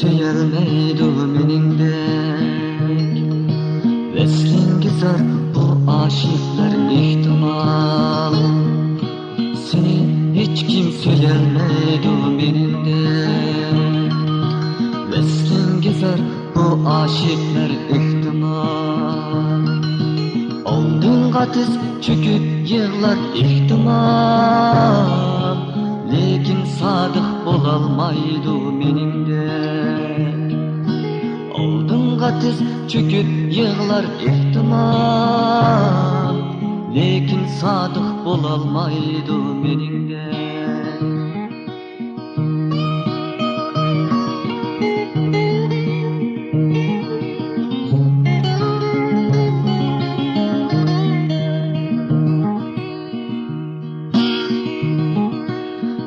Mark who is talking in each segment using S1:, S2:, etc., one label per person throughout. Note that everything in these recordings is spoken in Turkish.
S1: Söyelmeydi meningdek Vesling gizar bu aşıklar ihtimal Seni hiç kim söyelmeydi meningdek Vesling gizar bu aşıklar ihtimal Oldun qatiz çöküp yığlar ihtimal Lekin sadık bolalmaydı meningdek Oldun qatiz çöküp yığlar ihtimal Lekin sadık bolalmaydı meningdek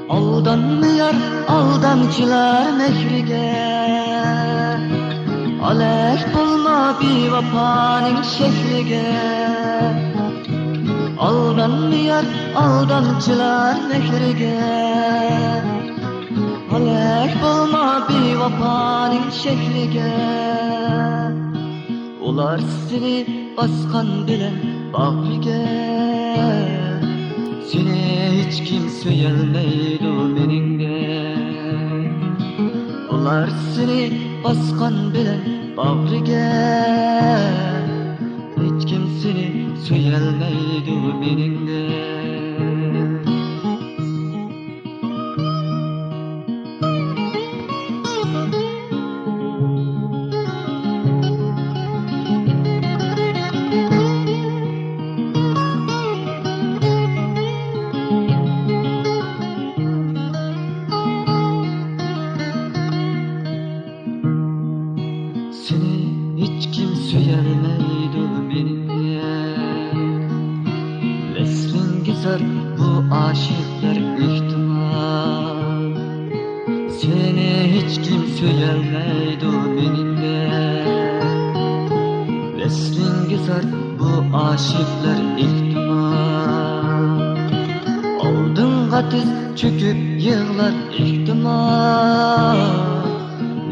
S1: Aldanmıyor aldamçılar mehriga Alek bulma bir vafanın şehriga Aldanmıyor aldamçılar mehriga Alek bulma bir vafanın şehriga Ular seni baskan bilen bagriga Seni hiç kim söyelmeydi meningdek Ular seni baskan bilen bagriga Hiç kim seni söyelmeydi meningdek Seni hiç kim söyelmeydi meningdek Vesling gizar bu aşıklar ihtimal Seni hiç kim söyelmeydi meningdek Vesling gizar bu aşıklar ihtimal Oldun qatiz çöküp yığlar ihtimal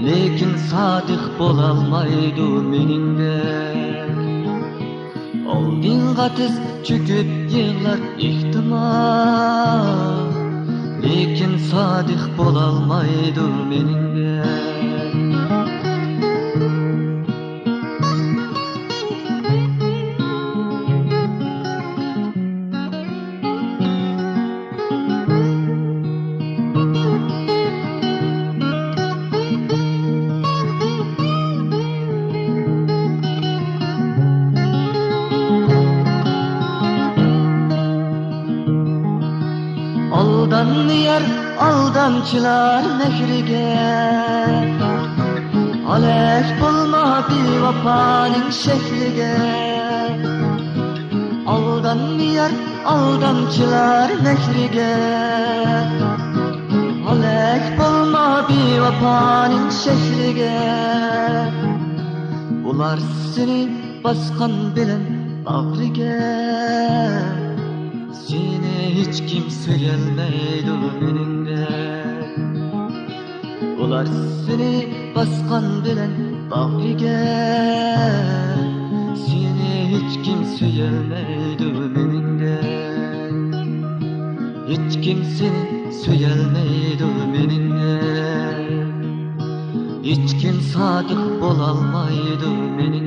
S1: Lekin sadık bolalmaydı meningdek Oldun qatiz çöküp yığlar ihtimal Lekin sadık bolalmaydı meningdek Aldanmıyor aldamçılar mehriga Alek bulma bir vafanın şehriga Aldanmıyor aldamçılar mehriga Alek bulma bir vafanın şehriga Ular seni baskan bilen bagriga Seni hiç kim söyelmeydi meningdek Ular seni baskan bilen bagriga Seni hiç kim söyelmeydi meningdek Hiç kim seni söyelmeydi meningdek Hiç kim sadık bolalmaydı meningdek